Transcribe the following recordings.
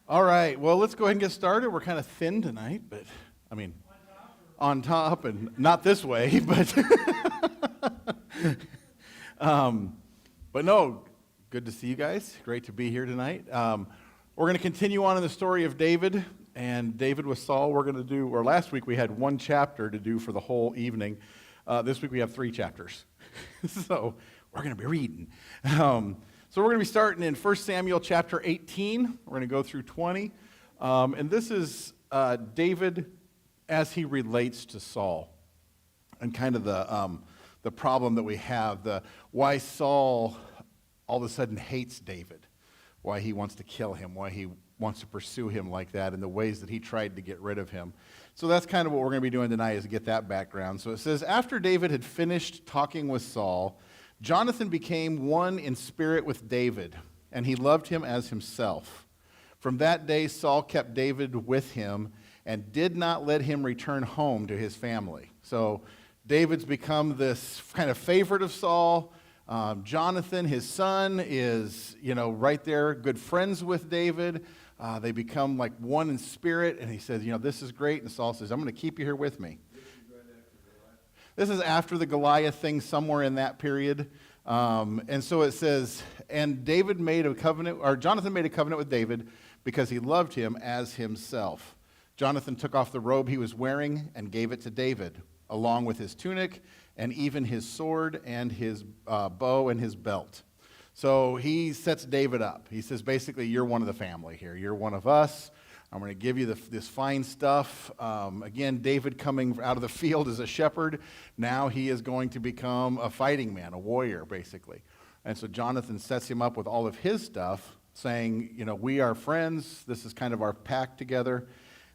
All right, well, let's go ahead and get started. We're kind of thin tonight, but I mean, on top and not this way, but but no, good to see you guys. Great to be here tonight. We're going to continue on in the story of David, and David with Saul. We're going to do, or last week we had one chapter to do for the whole evening. This week we have 3 chapters, so we're going to be reading. So we're going to be starting in 1 Samuel chapter 18. We're going to go through 20. And this is David as he relates to Saul and kind of the problem that we have, why Saul all of a sudden hates David, why he wants to kill him, why he wants to pursue him like that, and the ways that he tried to get rid of him. So that's kind of what we're going to be doing tonight, is to get that background. So it says, after David had finished talking with Saul, Jonathan became one in spirit with David, and he loved him as himself. From that day, Saul kept David with him and did not let him return home to his family. So David's become this kind of favorite of Saul. Jonathan, his son, is, right there, good friends with David. They become like one in spirit, and he says, this is great. And Saul says, I'm going to keep you here with me. This is after the Goliath thing, somewhere in that period. And so it says, and Jonathan made a covenant with David because he loved him as himself. Jonathan took off the robe he was wearing and gave it to David, along with his tunic and even his sword and his bow and his belt. So he sets David up. He says, basically, you're one of the family here. You're one of us. I'm going to give you this fine stuff. Again, David coming out of the field as a shepherd. Now he is going to become a fighting man, a warrior, basically. And so Jonathan sets him up with all of his stuff, saying, we are friends. This is kind of our pact together.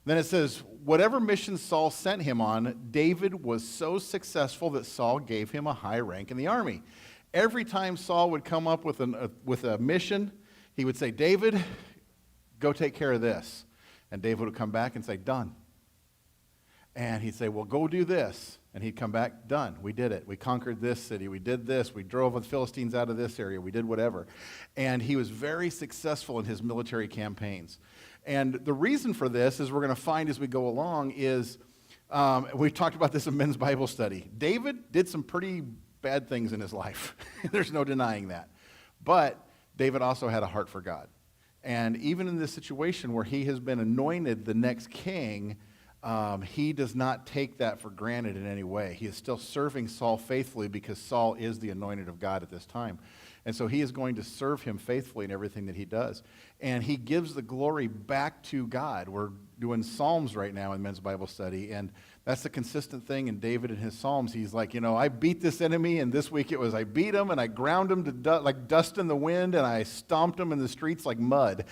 Then it says, whatever mission Saul sent him on, David was so successful that Saul gave him a high rank in the army. Every time Saul would come up with a mission, he would say, David, go take care of this. And David would come back and say, done. And he'd say, well, go do this. And he'd come back, done. We did it. We conquered this city. We did this. We drove the Philistines out of this area. We did whatever. And he was very successful in his military campaigns. And the reason for this, as we're going to find as we go along, is we've talked about this in men's Bible study. David did some pretty bad things in his life. There's no denying that. But David also had a heart for God. And even in this situation where he has been anointed the next king, he does not take that for granted in any way. He is still serving Saul faithfully because Saul is the anointed of God at this time. And so he is going to serve him faithfully in everything that he does. And he gives the glory back to God. We're doing Psalms right now in men's Bible study, and that's the consistent thing in David and his Psalms. He's like, I beat this enemy, and this week it was I beat him, and I ground him to like dust in the wind, and I stomped him in the streets like mud.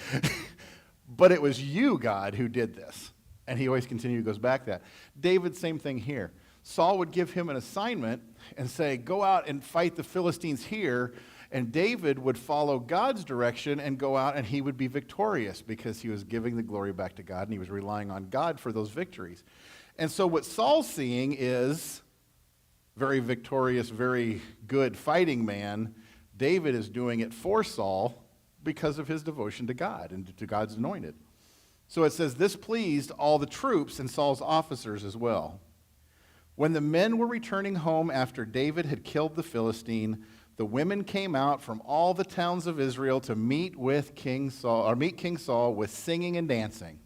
But it was you, God, who did this. And he always goes back to that. David, same thing here. Saul would give him an assignment and say, go out and fight the Philistines here. And David would follow God's direction and go out, and he would be victorious because he was giving the glory back to God, and he was relying on God for those victories. And so what Saul's seeing is very victorious, very good fighting man. David is doing it for Saul because of his devotion to God and to God's anointed. So it says, this pleased all the troops and Saul's officers as well. When the men were returning home after David had killed the Philistine, the women came out from all the towns of Israel to meet King Saul with singing and dancing.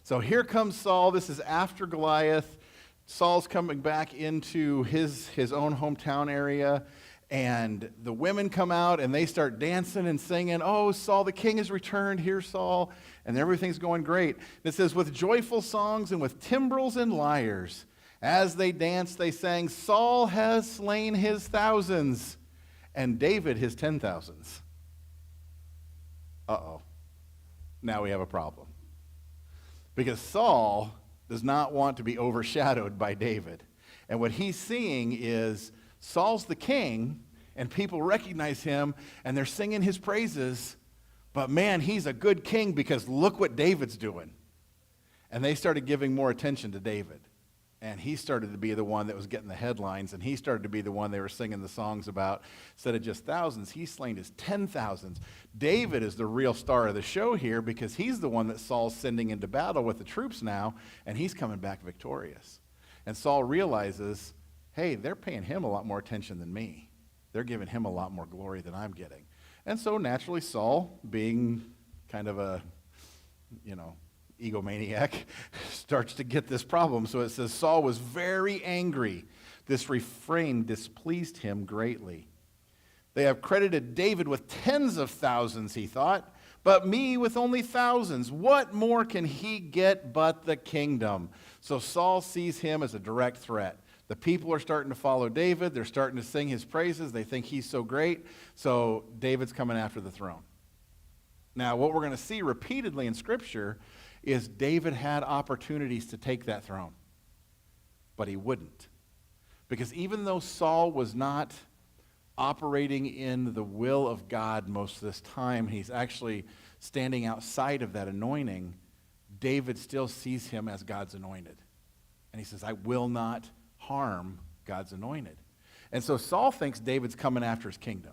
So here comes Saul. This is after Goliath. Saul's coming back into his own hometown area, and the women come out and they start dancing and singing, oh, Saul, the king has returned. Here, Saul. And everything's going great. And it says, with joyful songs and with timbrels and lyres, as they danced, they sang, Saul has slain his thousands, and David his 10,000s. Uh-oh. Now we have a problem. Because Saul does not want to be overshadowed by David. And what he's seeing is Saul's the king, and people recognize him, and they're singing his praises, but man, he's a good king because look what David's doing. And they started giving more attention to David. And he started to be the one that was getting the headlines, and he started to be the one they were singing the songs about. Instead of just thousands, he's slain his 10,000s. David is the real star of the show here because he's the one that Saul's sending into battle with the troops now, and he's coming back victorious. And Saul realizes, hey, they're paying him a lot more attention than me. They're giving him a lot more glory than I'm getting. And so naturally, Saul, being kind of a, egomaniac, starts to get this problem. So it says, Saul was very angry. This refrain displeased him greatly. They have credited David with tens of thousands, he thought, but me with only thousands. What more can he get but the kingdom? So Saul sees him as a direct threat. The people are starting to follow David. They're starting to sing his praises. They think he's so great. So David's coming after the throne. Now, what we're going to see repeatedly in Scripture is David had opportunities to take that throne, but he wouldn't. Because even though Saul was not operating in the will of God most of this time, he's actually standing outside of that anointing, David still sees him as God's anointed. And he says, I will not harm God's anointed. And so Saul thinks David's coming after his kingdom.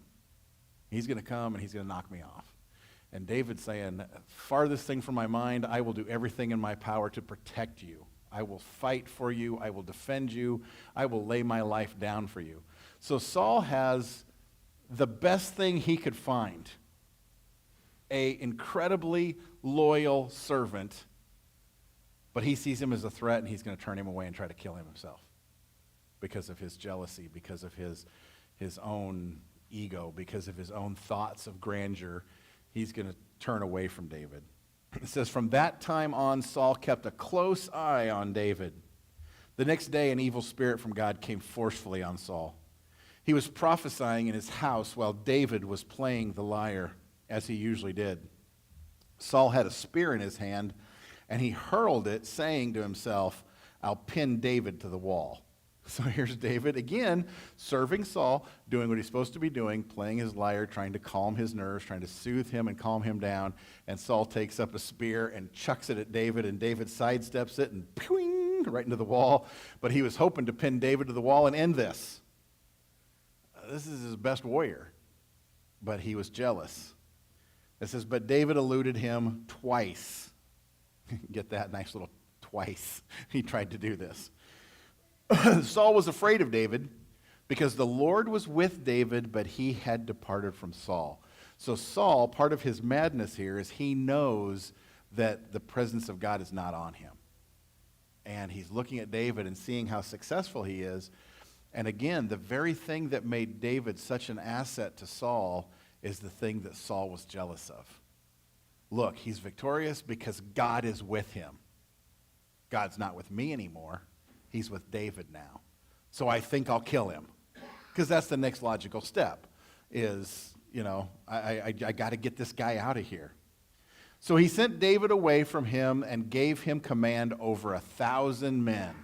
He's going to come and he's going to knock me off. And David's saying, farthest thing from my mind, I will do everything in my power to protect you. I will fight for you. I will defend you. I will lay my life down for you. So Saul has the best thing he could find, an incredibly loyal servant, but he sees him as a threat and he's going to turn him away and try to kill him himself because of his jealousy, because of his own ego, because of his own thoughts of grandeur. He's going to turn away from David. It says, from that time on, Saul kept a close eye on David. The next day, an evil spirit from God came forcefully on Saul. He was prophesying in his house while David was playing the lyre, as he usually did. Saul had a spear in his hand, and he hurled it, saying to himself, I'll pin David to the wall. So here's David, again, serving Saul, doing what he's supposed to be doing, playing his lyre, trying to calm his nerves, trying to soothe him and calm him down. And Saul takes up a spear and chucks it at David, and David sidesteps it and ping, right into the wall. But he was hoping to pin David to the wall and end this. This is his best warrior, but he was jealous. It says, but David eluded him twice. Get that nice little twice. He tried to do this. Saul was afraid of David because the Lord was with David, but he had departed from Saul. So Saul, part of his madness here is he knows that the presence of God is not on him. And he's looking at David and seeing how successful he is. And again, the very thing that made David such an asset to Saul is the thing that Saul was jealous of. Look, he's victorious because God is with him. God's not with me anymore. He's with David now. So I think I'll kill him. Because that's the next logical step is, I got to get this guy out of here. So he sent David away from him and gave him command over 1,000 men.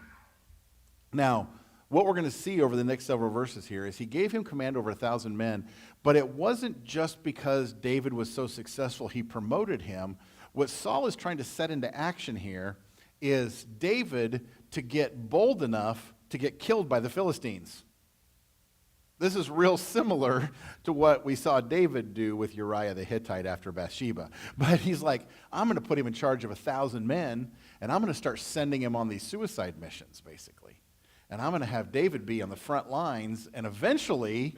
Now, what we're going to see over the next several verses here is he gave him command over 1,000 men, but it wasn't just because David was so successful he promoted him. What Saul is trying to set into action here is David to get bold enough to get killed by the Philistines. This is real similar to what we saw David do with Uriah the Hittite after Bathsheba. But he's like, I'm going to put him in charge of 1,000 men, and I'm going to start sending him on these suicide missions, basically. And I'm going to have David be on the front lines, and eventually,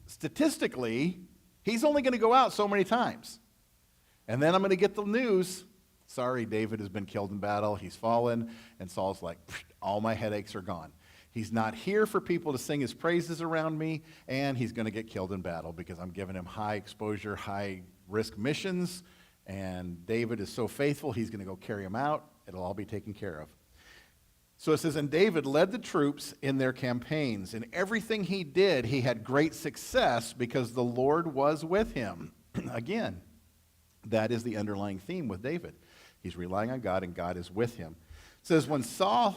statistically, he's only going to go out so many times. And then I'm going to get the news, sorry, David has been killed in battle, he's fallen, and Saul's like, all my headaches are gone. He's not here for people to sing his praises around me, and he's going to get killed in battle because I'm giving him high exposure, high risk missions, and David is so faithful, he's going to go carry him out. It'll all be taken care of. So it says, and David led the troops in their campaigns. In everything he did, he had great success because the Lord was with him. Again, that is the underlying theme with David. He's relying on God, and God is with him. It says, when Saul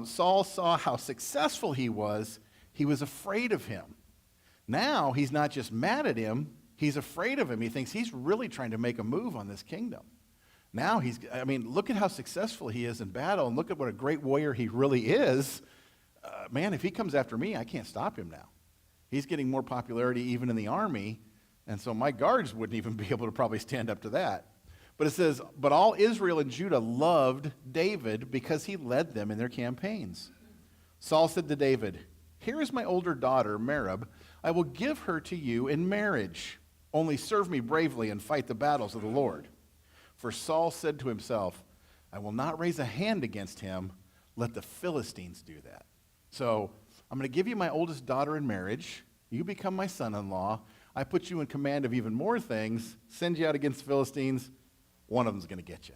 saw how successful he was afraid of him. Now, he's not just mad at him, he's afraid of him. He thinks he's really trying to make a move on this kingdom. Now look at how successful he is in battle, and look at what a great warrior he really is. Man, if he comes after me, I can't stop him now. He's getting more popularity even in the army, and so my guards wouldn't even be able to probably stand up to that. But it says, but all Israel and Judah loved David because he led them in their campaigns. Saul said to David, "Here is my older daughter, Merab. I will give her to you in marriage. Only serve me bravely and fight the battles of the Lord." For Saul said to himself, "I will not raise a hand against him. Let the Philistines do that." So I'm going to give you my oldest daughter in marriage. You become my son-in-law. I put you in command of even more things, send you out against the Philistines. One of them's going to get you.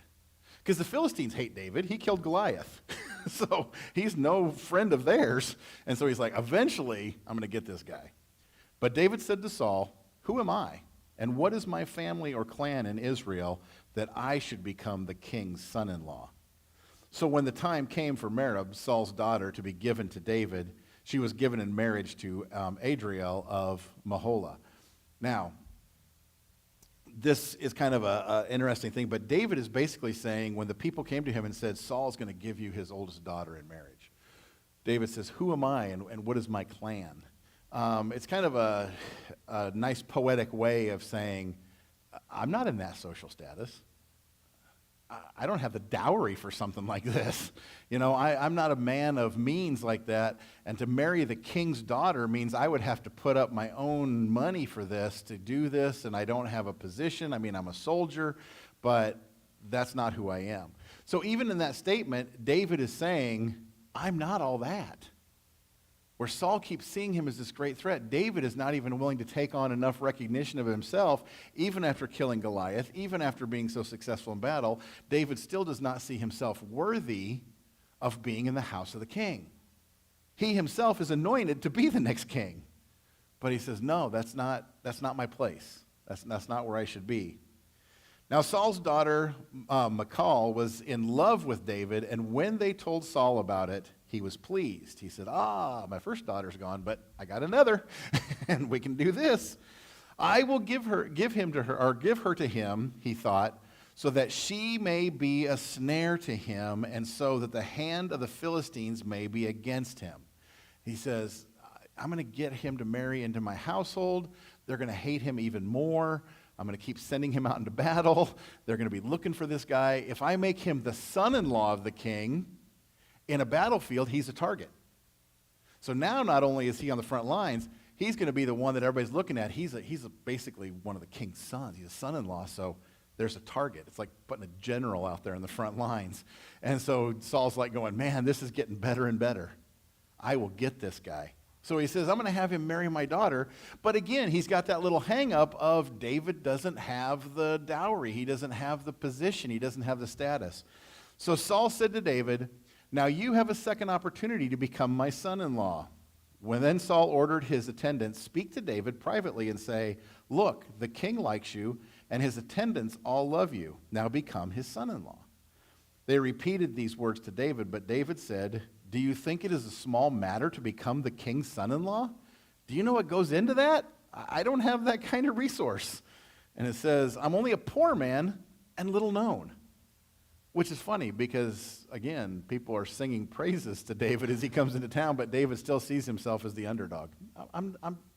Because the Philistines hate David. He killed Goliath. So he's no friend of theirs. And so he's like, eventually, I'm going to get this guy. But David said to Saul, "Who am I? And what is my family or clan in Israel that I should become the king's son-in-law?" So when the time came for Merab, Saul's daughter, to be given to David, she was given in marriage to Adriel of Meholah. Now, this is kind of an interesting thing, but David is basically saying, when the people came to him and said, "Saul's going to give you his oldest daughter in marriage," David says, "Who am I and what is my clan?" It's kind of a nice poetic way of saying, I'm not in that social status. I don't have the dowry for something like this. I'm not a man of means like that. And to marry the king's daughter means I would have to put up my own money for this, to do this, and I don't have a position. I'm a soldier, but that's not who I am. So even in that statement, David is saying, I'm not all that. Where Saul keeps seeing him as this great threat, David is not even willing to take on enough recognition of himself, even after killing Goliath, even after being so successful in battle. David still does not see himself worthy of being in the house of the king. He himself is anointed to be the next king. But he says, no, that's not my place. That's not where I should be. Now Saul's daughter, Michal, was in love with David, and when they told Saul about it, he was pleased. He said, my first daughter's gone, but I got another, and we can do this. I will give her to him, he thought, so that she may be a snare to him, and so that the hand of the Philistines may be against him. He says, I'm going to get him to marry into my household. They're going to hate him even more. I'm going to keep sending him out into battle. They're going to be looking for this guy. If I make him the son-in-law of the king, in a battlefield, he's a target. So now not only is he on the front lines, he's going to be the one that everybody's looking at. He's basically one of the king's sons. He's a son-in-law, so there's a target. It's like putting a general out there in the front lines. And so Saul's like going, man, this is getting better and better. I will get this guy. So he says, I'm going to have him marry my daughter. But again, he's got that little hang-up of David doesn't have the dowry. He doesn't have the position. He doesn't have the status. So Saul said to David, now you have a second opportunity to become my son-in-law. When then Saul ordered his attendants, speak to David privately and say, look, the king likes you, and his attendants all love you. Now become his son-in-law. They repeated these words to David, but David said, do you think it is a small matter to become the king's son-in-law? Do you know what goes into that? I don't have that kind of resource. And it says, I'm only a poor man and little known. Which is funny because, again, people are singing praises to David as he comes into town, but David still sees himself as the underdog. I'm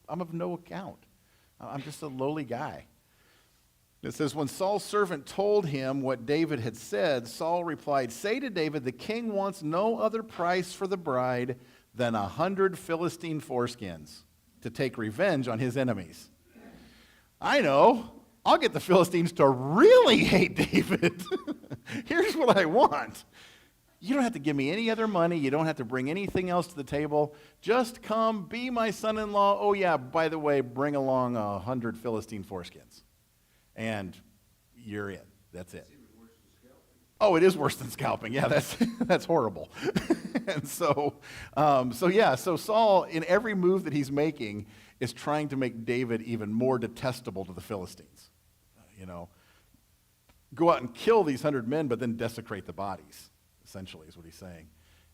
of no account. I'm just a lowly guy. It says, when Saul's servant told him what David had said, Saul replied, say to David, the king wants no other price for the bride than 100 Philistine foreskins to take revenge on his enemies. I know. I'll get the Philistines to really hate David. Here's what I want. You don't have to give me any other money. You don't have to bring anything else to the table. Just come, be my son-in-law. Oh, yeah, by the way, bring along 100 Philistine foreskins. And you're in. That's it. Oh, it is worse than scalping. Yeah, that's horrible. And so Saul, in every move that he's making, is trying to make David even more detestable to the Philistines. Go out and kill these 100 men, but then desecrate the bodies, essentially, is what he's saying.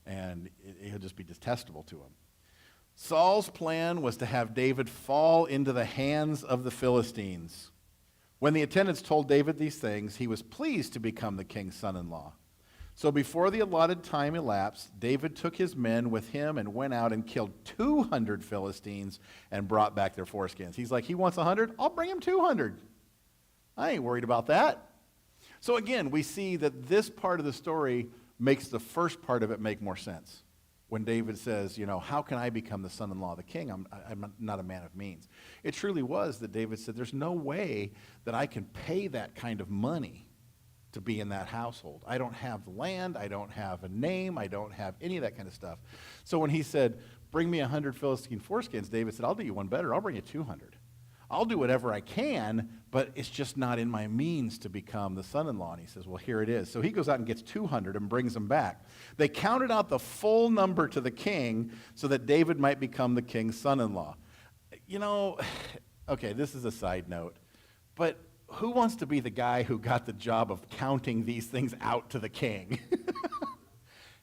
And he'll just be detestable to him. Saul's plan was to have David fall into the hands of the Philistines. When the attendants told David these things, he was pleased to become the king's son-in-law. So before the allotted time elapsed, David took his men with him and went out and killed 200 Philistines and brought back their foreskins. He's like, he wants 100? I'll bring him 200. I ain't worried about that. So again, we see that this part of the story makes the first part of it make more sense. When David says, how can I become the son-in-law of the king? I'm not a man of means. It truly was that David said, there's no way that I can pay that kind of money to be in that household. I don't have the land. I don't have a name. I don't have any of that kind of stuff. So when he said, bring me 100 Philistine foreskins, David said, I'll do you one better. I'll bring you 200. I'll do whatever I can, but it's just not in my means to become the son-in-law. And he says, well, here it is. So he goes out and gets 200 and brings them back. They counted out the full number to the king so that David might become the king's son-in-law. Okay, this is a side note, but who wants to be the guy who got the job of counting these things out to the king?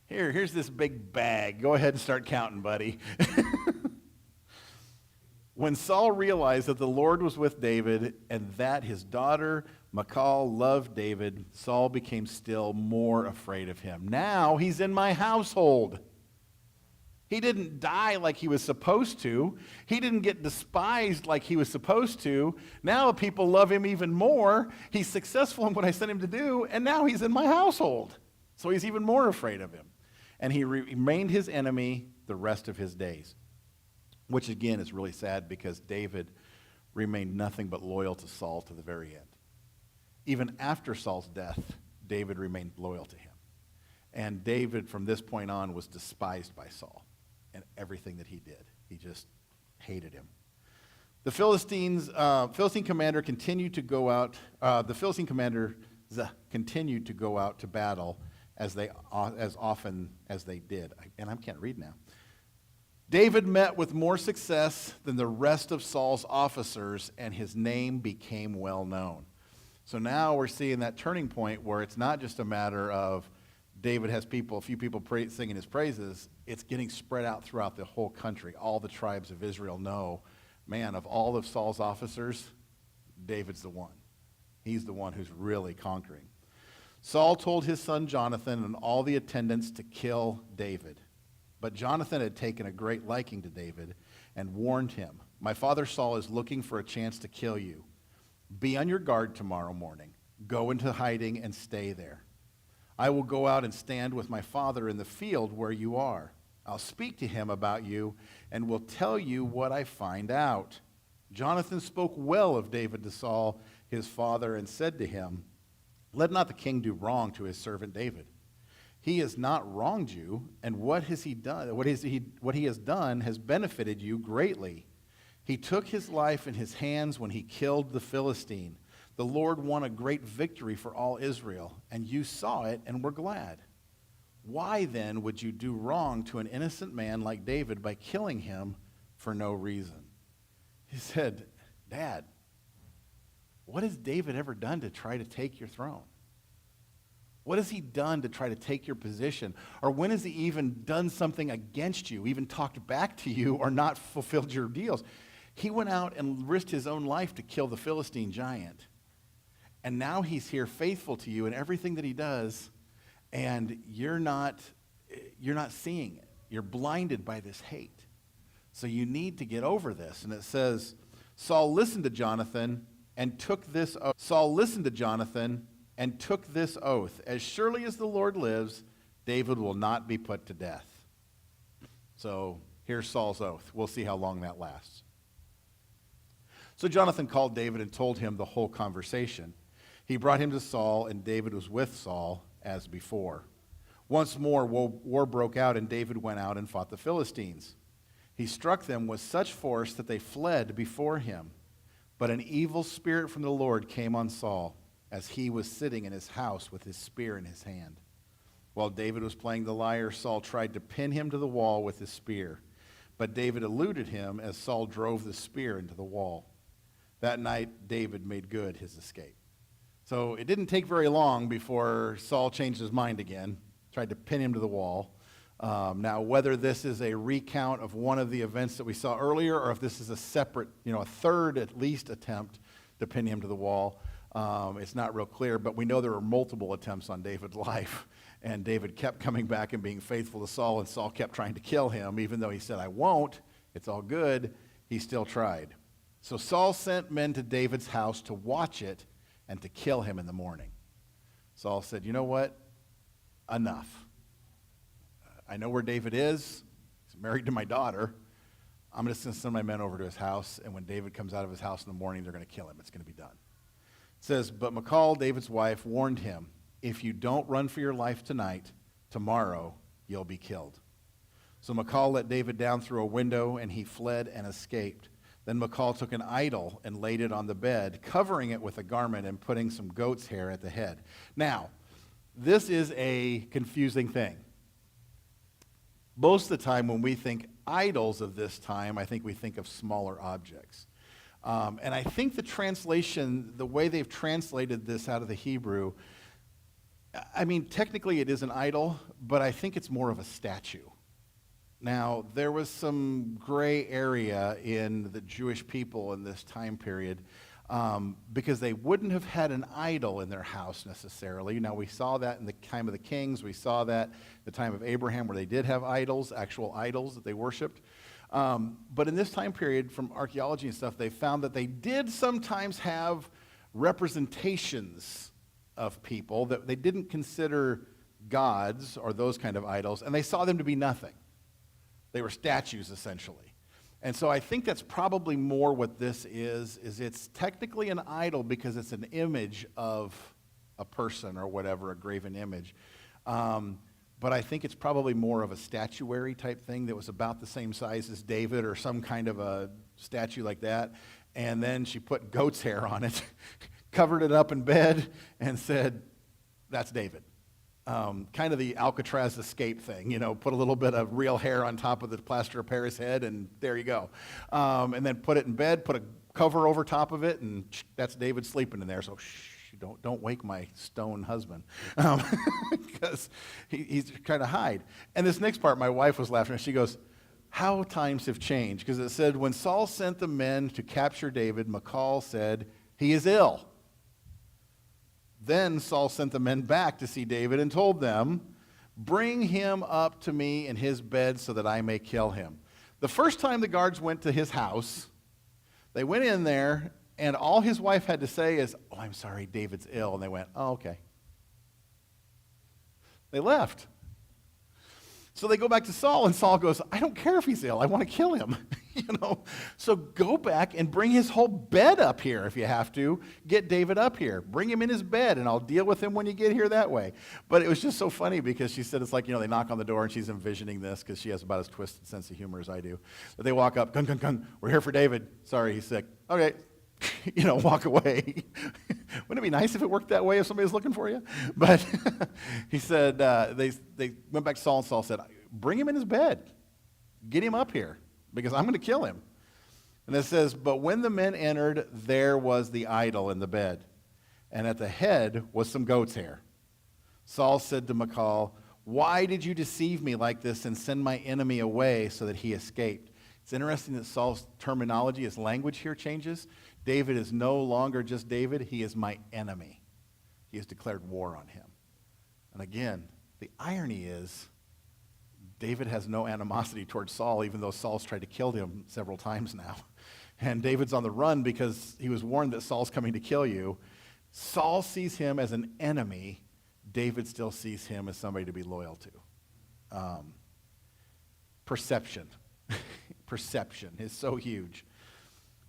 Here's this big bag. Go ahead and start counting, buddy. When Saul realized that the Lord was with David and that his daughter Michal loved David, Saul became still more afraid of him. Now he's in my household. He didn't die like he was supposed to. He didn't get despised like he was supposed to. Now people love him even more. He's successful in what I sent him to do, and now he's in my household. So he's even more afraid of him. And he remained his enemy the rest of his days. Which again is really sad because David remained nothing but loyal to Saul to the very end. Even after Saul's death, David remained loyal to him. And David from this point on was despised by Saul and everything that he did. He just hated him. The Philistine commander continued to go out. The Philistine commander continued to go out to battle as often as they did. And I can't read now. David met with more success than the rest of Saul's officers, and his name became well known. So now we're seeing that turning point where it's not just a matter of David has a few people singing his praises. It's getting spread out throughout the whole country. All the tribes of Israel know, man, of all of Saul's officers, David's the one. He's the one who's really conquering. Saul told his son Jonathan and all the attendants to kill David. But Jonathan had taken a great liking to David and warned him, my father Saul is looking for a chance to kill you. Be on your guard tomorrow morning. Go into hiding and stay there. I will go out and stand with my father in the field where you are. I'll speak to him about you and will tell you what I find out. Jonathan spoke well of David to Saul, his father, and said to him, let not the king do wrong to his servant David. He has not wronged you, and what has he done? What he has done has benefited you greatly. He took his life in his hands when he killed the Philistine. The Lord won a great victory for all Israel, and you saw it and were glad. Why then would you do wrong to an innocent man like David by killing him for no reason? He said, Dad, what has David ever done to try to take your throne? What has he done to try to take your position? Or when has he even done something against you, even talked back to you, or not fulfilled your deals? He went out and risked his own life to kill the Philistine giant. And now he's here faithful to you in everything that he does, and you're not seeing it. You're blinded by this hate. So you need to get over this. And it says, Saul listened to Jonathan and took this oath. As surely as the Lord lives, David will not be put to death. So here's Saul's oath. We'll see how long that lasts. So Jonathan called David and told him the whole conversation. He brought him to Saul, and David was with Saul as before. Once more, war broke out, and David went out and fought the Philistines. He struck them with such force that they fled before him. But an evil spirit from the Lord came on Saul as he was sitting in his house with his spear in his hand. While David was playing the lyre, Saul tried to pin him to the wall with his spear. But David eluded him as Saul drove the spear into the wall. That night, David made good his escape. So it didn't take very long before Saul changed his mind again, tried to pin him to the wall. Now, whether this is a recount of one of the events that we saw earlier, or if this is a separate, a third at least attempt to pin him to the wall. It's not real clear, but we know there were multiple attempts on David's life. And David kept coming back and being faithful to Saul, and Saul kept trying to kill him. Even though he said, I won't, it's all good, he still tried. So Saul sent men to David's house to watch it and to kill him in the morning. Saul said, you know what? Enough. I know where David is. He's married to my daughter. I'm just going to send my men over to his house, and when David comes out of his house in the morning, they're going to kill him. It's going to be done. It says, but Michal, David's wife, warned him, if you don't run for your life tonight, tomorrow you'll be killed. So Michal let David down through a window, and he fled and escaped. Then Michal took an idol and laid it on the bed, covering it with a garment and putting some goat's hair at the head. Now, this is a confusing thing. Most of the time when we think idols of this time, I think we think of smaller objects. And I think the translation, the way they've translated this out of the Hebrew, I mean, technically it is an idol, but I think it's more of a statue. Now, there was some gray area in the Jewish people in this time period because they wouldn't have had an idol in their house necessarily. Now, we saw that in the time of the kings. We saw that the time of Abraham where they did have idols, actual idols that they worshipped. But in this time period, from archaeology and stuff, they found that they did sometimes have representations of people that they didn't consider gods or those kind of idols, and they saw them to be nothing. They were statues, essentially. And so I think that's probably more what this is it's technically an idol because it's an image of a person or whatever, a graven image. But I think it's probably more of a statuary type thing that was about the same size as David or some kind of a statue like that. And then she put goat's hair on it, covered it up in bed, and said, that's David. Kind of the Alcatraz escape thing, you know, put a little bit of real hair on top of the plaster of Paris head, and there you go. And then put it in bed, put a cover over top of it, and that's David sleeping in there. So don't wake my stone husband, because he's trying to hide. And this next part, my wife was laughing, and she goes, how times have changed. Because it said, when Saul sent the men to capture David, Michal said, he is ill. Then Saul sent the men back to see David and told them, bring him up to me in his bed so that I may kill him. The first time the guards went to his house, they went in there, and all his wife had to say is, oh, I'm sorry, David's ill. And they went, oh, okay. They left. So they go back to Saul, and Saul goes, I don't care if he's ill. I want to kill him. So go back and bring his whole bed up here if you have to. Get David up here. Bring him in his bed, and I'll deal with him when you get here that way. But it was just so funny because she said it's like, they knock on the door, and she's envisioning this because she has about as twisted sense of humor as I do. But they walk up, gung, gung, gung, we're here for David. Sorry, he's sick. Okay. Walk away. Wouldn't it be nice if it worked that way if somebody was looking for you? But he said, they went back to Saul, and Saul said, bring him in his bed. Get him up here, because I'm going to kill him. And it says, but when the men entered, there was the idol in the bed, and at the head was some goat's hair. Saul said to Michal, why did you deceive me like this and send my enemy away so that he escaped? It's interesting that Saul's terminology, his language here changes. David is no longer just David. He is my enemy. He has declared war on him. And again, the irony is David has no animosity towards Saul, even though Saul's tried to kill him several times now. And David's on the run because he was warned that Saul's coming to kill you. Saul sees him as an enemy. David still sees him as somebody to be loyal to. Perception. Perception is so huge.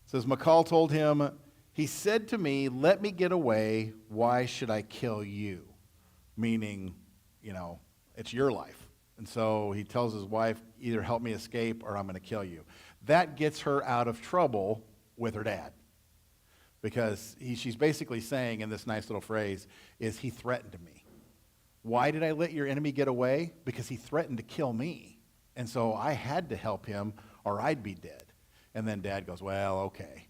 It says, Michal told him, he said to me, let me get away. Why should I kill you? Meaning, it's your life. And so he tells his wife, either help me escape or I'm going to kill you. That gets her out of trouble with her dad. Because she's basically saying in this nice little phrase, is he threatened me. Why did I let your enemy get away? Because he threatened to kill me. And so I had to help him or I'd be dead. And then Dad goes, well, okay,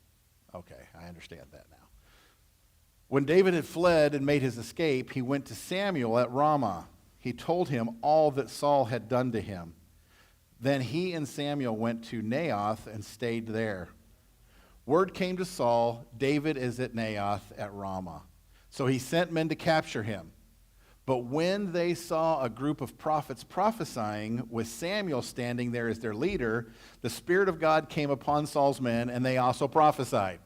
I understand that now. When David had fled and made his escape, he went to Samuel at Ramah. He told him all that Saul had done to him. Then he and Samuel went to Naioth and stayed there. Word came to Saul, David is at Naioth at Ramah. So he sent men to capture him. But when they saw a group of prophets prophesying with Samuel standing there as their leader, the Spirit of God came upon Saul's men, and they also prophesied.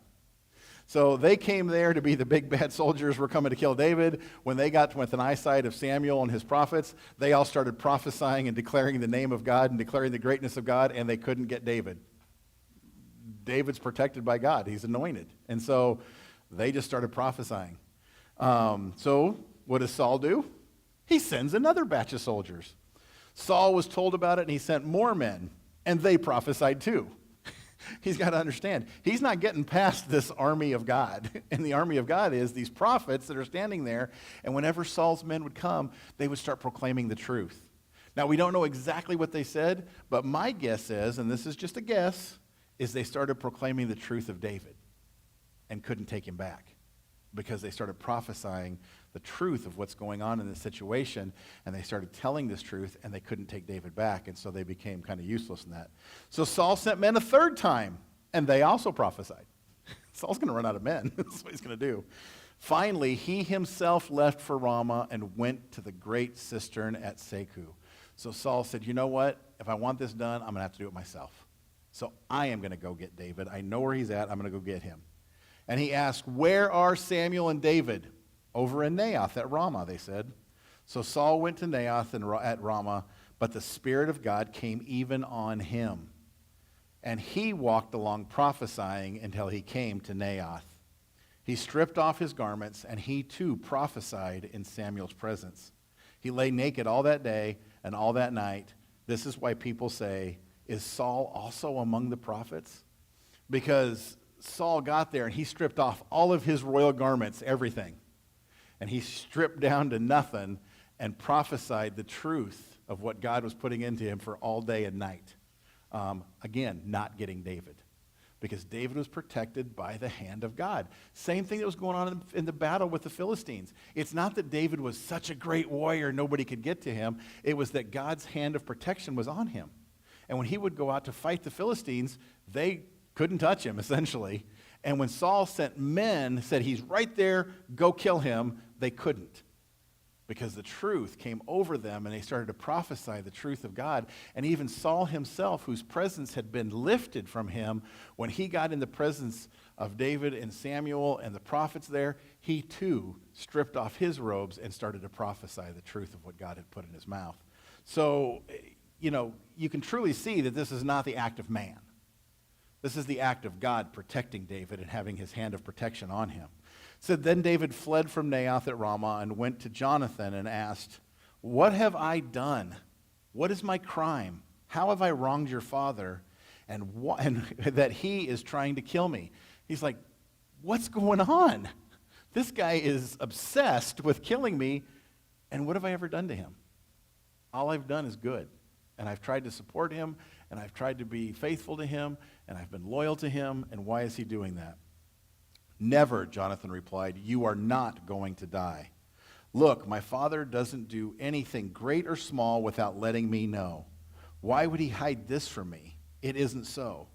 So they came there to be the big bad soldiers were coming to kill David. When they got within eyesight of Samuel and his prophets, they all started prophesying and declaring the name of God and declaring the greatness of God, and they couldn't get David. David's protected by God. He's anointed. And so they just started prophesying. So what does Saul do? He sends another batch of soldiers. Saul was told about it, and he sent more men, and they prophesied too. He's got to understand, he's not getting past this army of God. And the army of God is these prophets that are standing there, and whenever Saul's men would come, they would start proclaiming the truth. Now, we don't know exactly what they said, but my guess is, and this is just a guess, is they started proclaiming the truth of David and couldn't take him back because they started prophesying the truth of what's going on in this situation, and they started telling this truth, and they couldn't take David back, and so they became kind of useless in that. So Saul sent men a third time, and they also prophesied. Saul's going to run out of men. That's what he's going to do. Finally, he himself left for Ramah and went to the great cistern at Seku. So Saul said, you know what? If I want this done, I'm going to have to do it myself. So I am going to go get David. I know where he's at. I'm going to go get him. And he asked, where are Samuel and David? Over in Naioth at Ramah, they said. So Saul went to Naioth at Ramah, but the Spirit of God came even on him. And he walked along prophesying until he came to Naioth. He stripped off his garments, and he too prophesied in Samuel's presence. He lay naked all that day and all that night. This is why people say, is Saul also among the prophets? Because Saul got there and he stripped off all of his royal garments, everything. And he stripped down to nothing and prophesied the truth of what God was putting into him for all day and night. Again, not getting David. Because David was protected by the hand of God. Same thing that was going on in the battle with the Philistines. It's not that David was such a great warrior, nobody could get to him. It was that God's hand of protection was on him. And when he would go out to fight the Philistines, they couldn't touch him, essentially. And when Saul sent men, said, he's right there, go kill him, they couldn't. Because the truth came over them, and they started to prophesy the truth of God. And even Saul himself, whose presence had been lifted from him, when he got in the presence of David and Samuel and the prophets there, he too stripped off his robes and started to prophesy the truth of what God had put in his mouth. So, you can truly see that this is not the act of man. This is the act of God protecting David and having his hand of protection on him. It said, then David fled from Naioth at Ramah and went to Jonathan and asked, what have I done? What is my crime? How have I wronged your father? And that he is trying to kill me. He's like, what's going on? This guy is obsessed with killing me, and what have I ever done to him? All I've done is good. And I've tried to support him, and I've tried to be faithful to him, and I've been loyal to him, and why is he doing that? Never, Jonathan replied, you are not going to die. Look, my father doesn't do anything great or small without letting me know. Why would he hide this from me? It isn't so.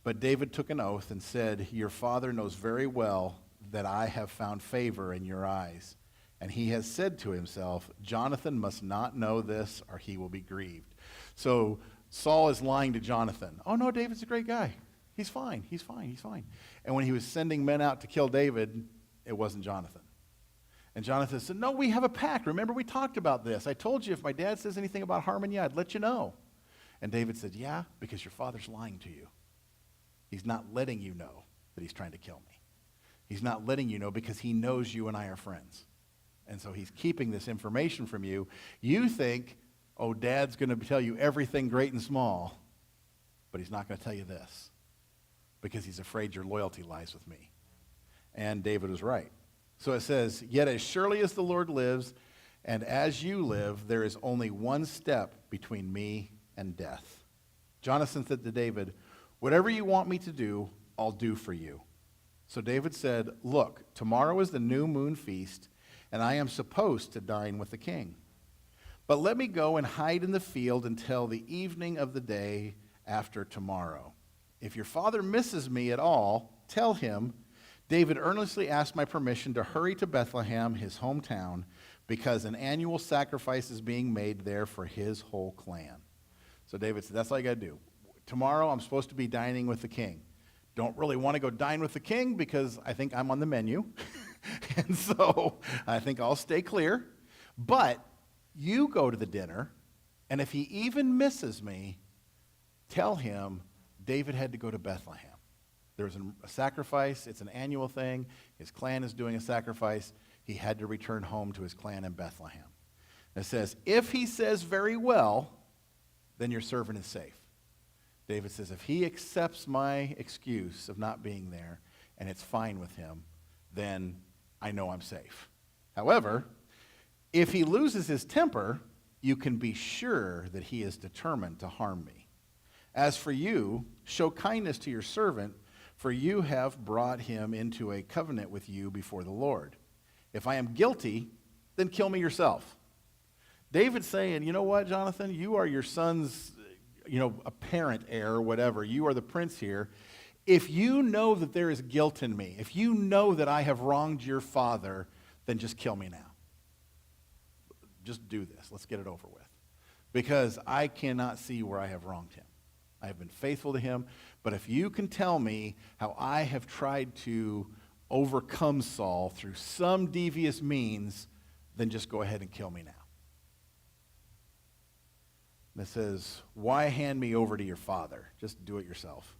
But David took an oath and said, your father knows very well that I have found favor in your eyes. And he has said to himself, Jonathan must not know this, or he will be grieved. So Saul is lying to Jonathan. Oh, no, David's a great guy. He's fine. He's fine. He's fine. And when he was sending men out to kill David, it wasn't Jonathan. And Jonathan said, no, we have a pact. Remember, we talked about this. I told you if my dad says anything about harming you, I'd let you know. And David said, yeah, because your father's lying to you. He's not letting you know that he's trying to kill me. He's not letting you know because he knows you and I are friends. And so he's keeping this information from you. You think, oh, Dad's going to tell you everything great and small, but he's not going to tell you this because he's afraid your loyalty lies with me. And David was right. So it says, yet as surely as the Lord lives and as you live, there is only one step between me and death. Jonathan said to David, whatever you want me to do, I'll do for you. So David said, look, tomorrow is the new moon feast, and I am supposed to dine with the king. But let me go and hide in the field until the evening of the day after tomorrow. If your father misses me at all, tell him, David earnestly asked my permission to hurry to Bethlehem, his hometown, because an annual sacrifice is being made there for his whole clan. So David said, that's all you got to do. Tomorrow I'm supposed to be dining with the king. Don't really want to go dine with the king because I think I'm on the menu. And so I think I'll stay clear. But you go to the dinner, and if he even misses me, tell him David had to go to Bethlehem. There was a sacrifice. It's an annual thing. His clan is doing a sacrifice. He had to return home to his clan in Bethlehem. It says, if he says very well, then your servant is safe. David says, if he accepts my excuse of not being there and it's fine with him, then I know I'm safe. However, if he loses his temper, you can be sure that he is determined to harm me. As for you, show kindness to your servant, for you have brought him into a covenant with you before the Lord. If I am guilty, then kill me yourself. David's saying, you know what, Jonathan? You are your son's, apparent heir or whatever. You are the prince here. If you know that there is guilt in me, if you know that I have wronged your father, then just kill me now. Just do this. Let's get it over with. Because I cannot see where I have wronged him. I have been faithful to him. But if you can tell me how I have tried to overcome Saul through some devious means, then just go ahead and kill me now. And it says, why hand me over to your father? Just do it yourself.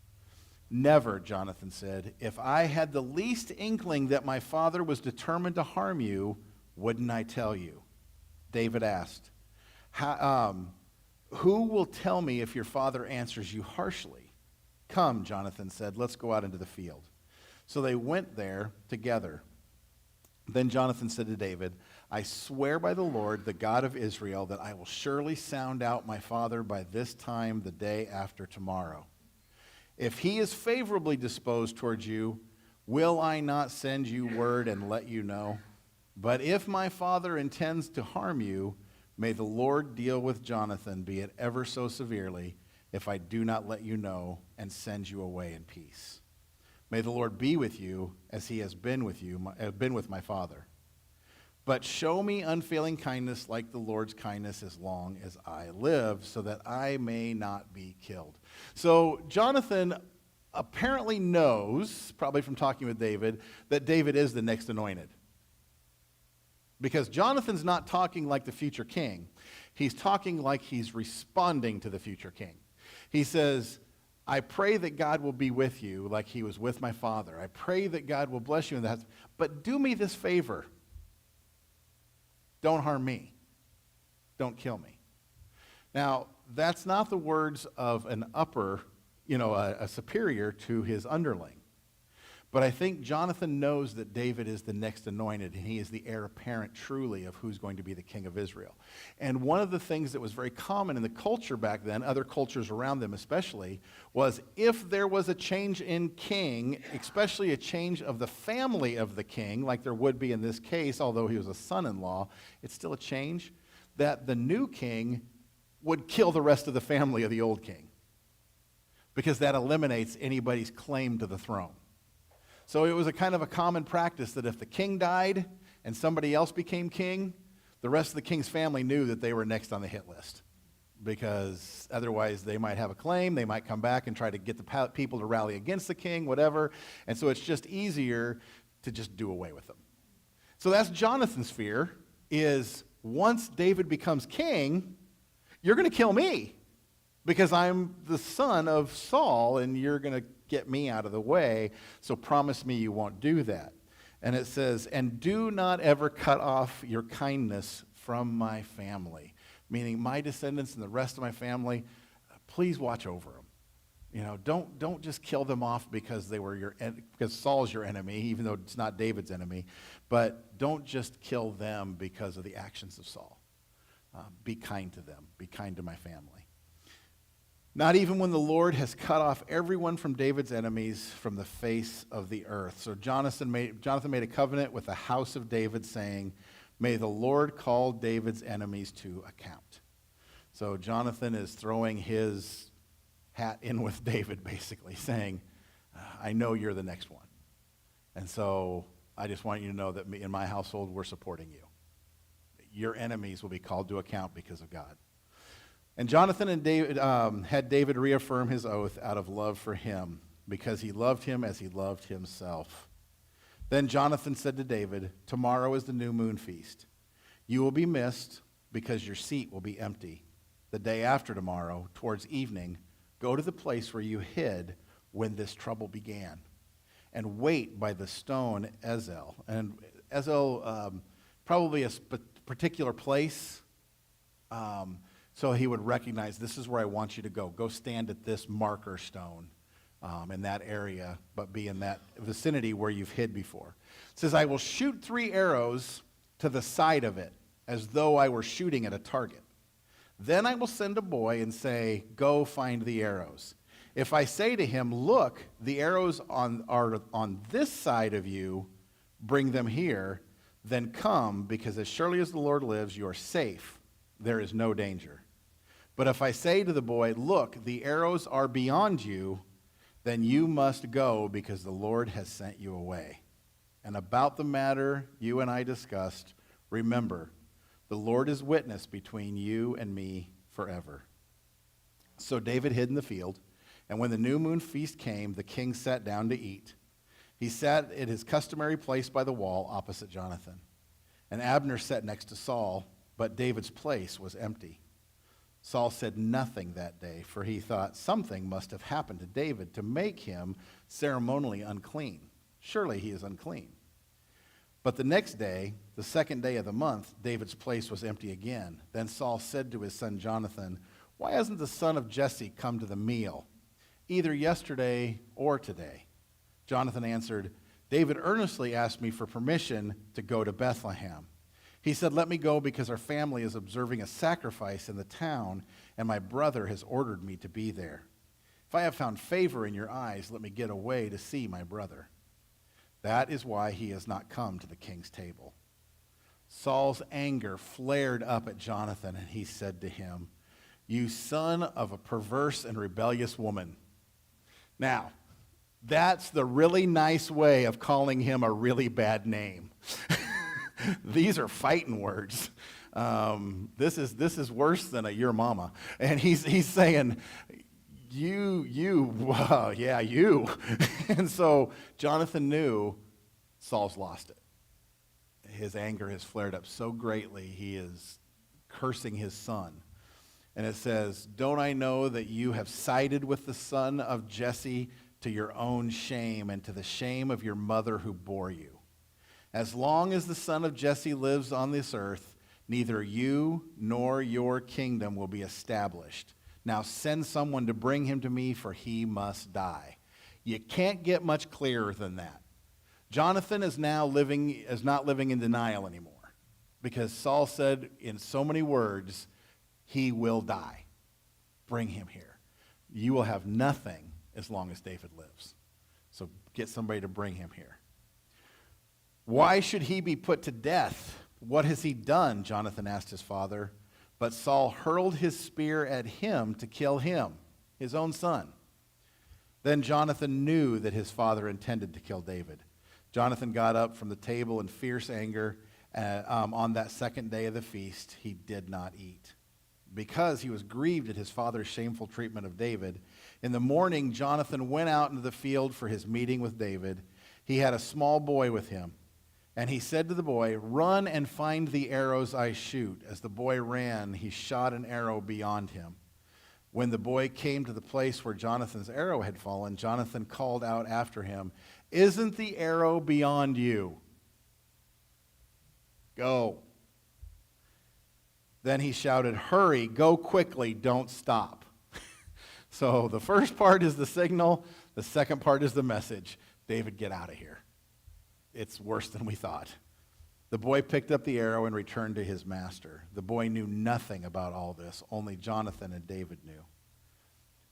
Never, Jonathan said. If I had the least inkling that my father was determined to harm you, wouldn't I tell you? David asked, who will tell me if your father answers you harshly? Come, Jonathan said, let's go out into the field. So they went there together. Then Jonathan said to David, I swear by the Lord, the God of Israel, that I will surely sound out my father by this time the day after tomorrow. If he is favorably disposed towards you, will I not send you word and let you know? But if my father intends to harm you, may the Lord deal with Jonathan, be it ever so severely, if I do not let you know and send you away in peace. May the Lord be with you as he has been with my father. But show me unfailing kindness like the Lord's kindness as long as I live, so that I may not be killed. So Jonathan apparently knows, probably from talking with David, that David is the next anointed. Because Jonathan's not talking like the future king. He's talking like he's responding to the future king. He says, I pray that God will be with you like he was with my father. I pray that God will bless you in that. But do me this favor. Don't harm me. Don't kill me. Now, that's not the words of an a superior to his underling. But I think Jonathan knows that David is the next anointed, and he is the heir apparent truly of who's going to be the king of Israel. And one of the things that was very common in the culture back then, other cultures around them especially, was if there was a change in king, especially a change of the family of the king, like there would be in this case, although he was a son-in-law, it's still a change, that the new king would kill the rest of the family of the old king, because that eliminates anybody's claim to the throne. So it was a kind of a common practice that if the king died and somebody else became king, the rest of the king's family knew that they were next on the hit list, because otherwise they might have a claim, they might come back and try to get the people to rally against the king, whatever, and so it's just easier to just do away with them. So that's Jonathan's fear, is once David becomes king, you're going to kill me because I'm the son of Saul and you're going to get me out of the way, so promise me you won't do that. And it says, and do not ever cut off your kindness from my family, meaning my descendants and the rest of my family, please watch over them. Don't just kill them off because because Saul's your enemy, even though it's not David's enemy, but don't just kill them because of the actions of Saul. Be kind to them. Be kind to my family. Not even when the Lord has cut off everyone from David's enemies from the face of the earth. So Jonathan made a covenant with the house of David, saying, may the Lord call David's enemies to account. So Jonathan is throwing his hat in with David, basically, saying, I know you're the next one. And so I just want you to know that in my household, we're supporting you. Your enemies will be called to account because of God. And Jonathan and David had David reaffirm his oath out of love for him, because he loved him as he loved himself. Then Jonathan said to David, tomorrow is the new moon feast. You will be missed because your seat will be empty. The day after tomorrow, towards evening, go to the place where you hid when this trouble began, and wait by the stone Ezel. And Ezel, probably a particular place, so he would recognize, this is where I want you to go. Go stand at this marker stone in that area, but be in that vicinity where you've hid before. It says, I will shoot 3 arrows to the side of it, as though I were shooting at a target. Then I will send a boy and say, go find the arrows. If I say to him, look, the arrows are on this side of you, bring them here, then come, because as surely as the Lord lives, you are safe. There is no danger. But if I say to the boy, look, the arrows are beyond you, then you must go, because the Lord has sent you away. And about the matter you and I discussed, remember, the Lord is witness between you and me forever. So David hid in the field, and when the new moon feast came, the king sat down to eat. He sat at his customary place by the wall opposite Jonathan. And Abner sat next to Saul, but David's place was empty. Saul said nothing that day, for he thought something must have happened to David to make him ceremonially unclean. Surely he is unclean. But the next day, the second day of the month, David's place was empty again. Then Saul said to his son Jonathan, why hasn't the son of Jesse come to the meal, either yesterday or today? Jonathan answered, David earnestly asked me for permission to go to Bethlehem. He said, let me go because our family is observing a sacrifice in the town, and my brother has ordered me to be there. If I have found favor in your eyes, let me get away to see my brother. That is why he has not come to the king's table. Saul's anger flared up at Jonathan, and he said to him, you son of a perverse and rebellious woman. Now, that's the really nice way of calling him a really bad name. These are fighting words. This is worse than a your mama. And he's saying, you. And so Jonathan knew Saul's lost it. His anger has flared up so greatly, he is cursing his son. And it says, don't I know that you have sided with the son of Jesse to your own shame and to the shame of your mother who bore you? As long as the son of Jesse lives on this earth, neither you nor your kingdom will be established. Now send someone to bring him to me, for he must die. You can't get much clearer than that. Jonathan is not living in denial anymore, because Saul said in so many words, he will die. Bring him here. You will have nothing as long as David lives. So get somebody to bring him here. Why should he be put to death? What has he done? Jonathan asked his father. But Saul hurled his spear at him to kill him, his own son. Then Jonathan knew that his father intended to kill David. Jonathan got up from the table in fierce anger. On that second day of the feast, he did not eat, because he was grieved at his father's shameful treatment of David. In the morning, Jonathan went out into the field for his meeting with David. He had a small boy with him. And he said to the boy, run and find the arrows I shoot. As the boy ran, he shot an arrow beyond him. When the boy came to the place where Jonathan's arrow had fallen, Jonathan called out after him, isn't the arrow beyond you? Go. Then he shouted, hurry, go quickly, don't stop. So the first part is the signal. The second part is the message. David, get out of here. It's worse than we thought. The boy picked up the arrow and returned to his master. The boy knew nothing about all this. Only Jonathan and David knew.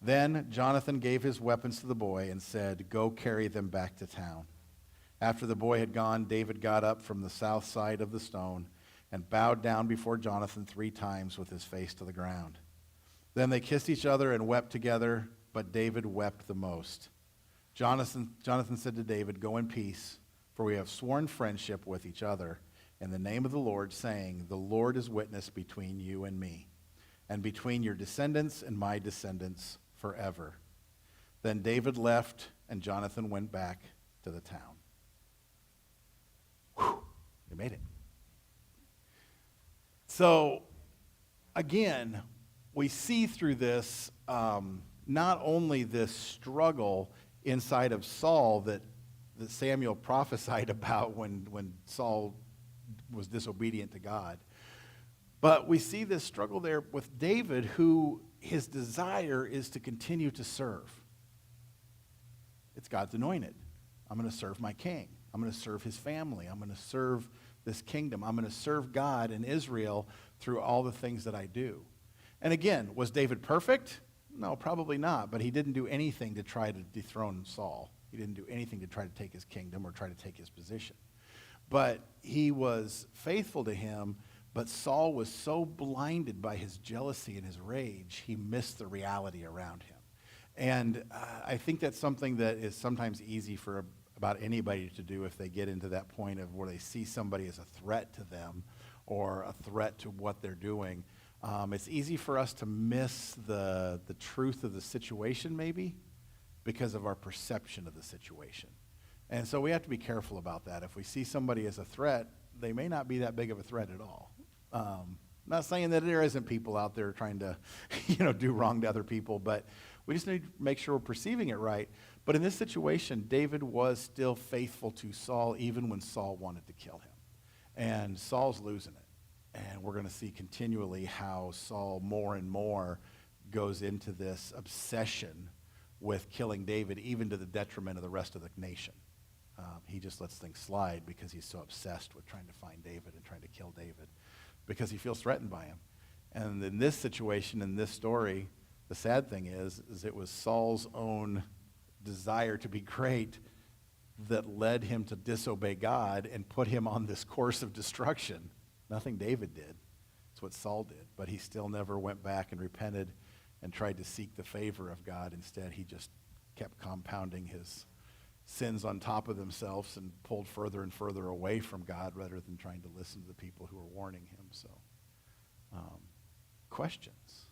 Then Jonathan gave his weapons to the boy and said, go carry them back to town. After the boy had gone, David got up from the south side of the stone and bowed down before Jonathan 3 times with his face to the ground. Then they kissed each other and wept together, but David wept the most. Jonathan said to David, "Go in peace, for we have sworn friendship with each other in the name of the Lord, saying, 'The Lord is witness between you and me, and between your descendants and my descendants forever.' Then David left, and Jonathan went back to the town." Whew, they made it. So, again, we see through this not only this struggle inside of Saul that Samuel prophesied about when Saul was disobedient to God, but we see this struggle there with David, who his desire is to continue to serve. It's God's anointed. I'm going to serve my king. I'm going to serve his family. I'm going to serve this kingdom. I'm going to serve God and Israel through all the things that I do. And again, was David perfect? No, probably not. But he didn't do anything to try to dethrone Saul. He didn't do anything to try to take his kingdom or try to take his position. But he was faithful to him. But Saul was so blinded by his jealousy and his rage, he missed the reality around him. And I think that's something that is sometimes easy for about anybody to do if they get into that point of where they see somebody as a threat to them or a threat to what they're doing. It's easy for us to miss the truth of the situation maybe because of our perception of the situation. And so we have to be careful about that. If we see somebody as a threat, they may not be that big of a threat at all. Not saying that there isn't people out there trying to, do wrong to other people, but we just need to make sure we're perceiving it right. But in this situation, David was still faithful to Saul even when Saul wanted to kill him. And Saul's losing it. And we're going to see continually how Saul more and more goes into this obsession with killing David, even to the detriment of the rest of the nation. He just lets things slide because he's so obsessed with trying to find David and trying to kill David because he feels threatened by him. And in this situation, in this story, the sad thing is it was Saul's own desire to be great that led him to disobey God and put him on this course of destruction. Nothing David did. It's what Saul did. But he still never went back and repented and tried to seek the favor of God. Instead, he just kept compounding his sins on top of themselves and pulled further and further away from God rather than trying to listen to the people who were warning him. So, questions?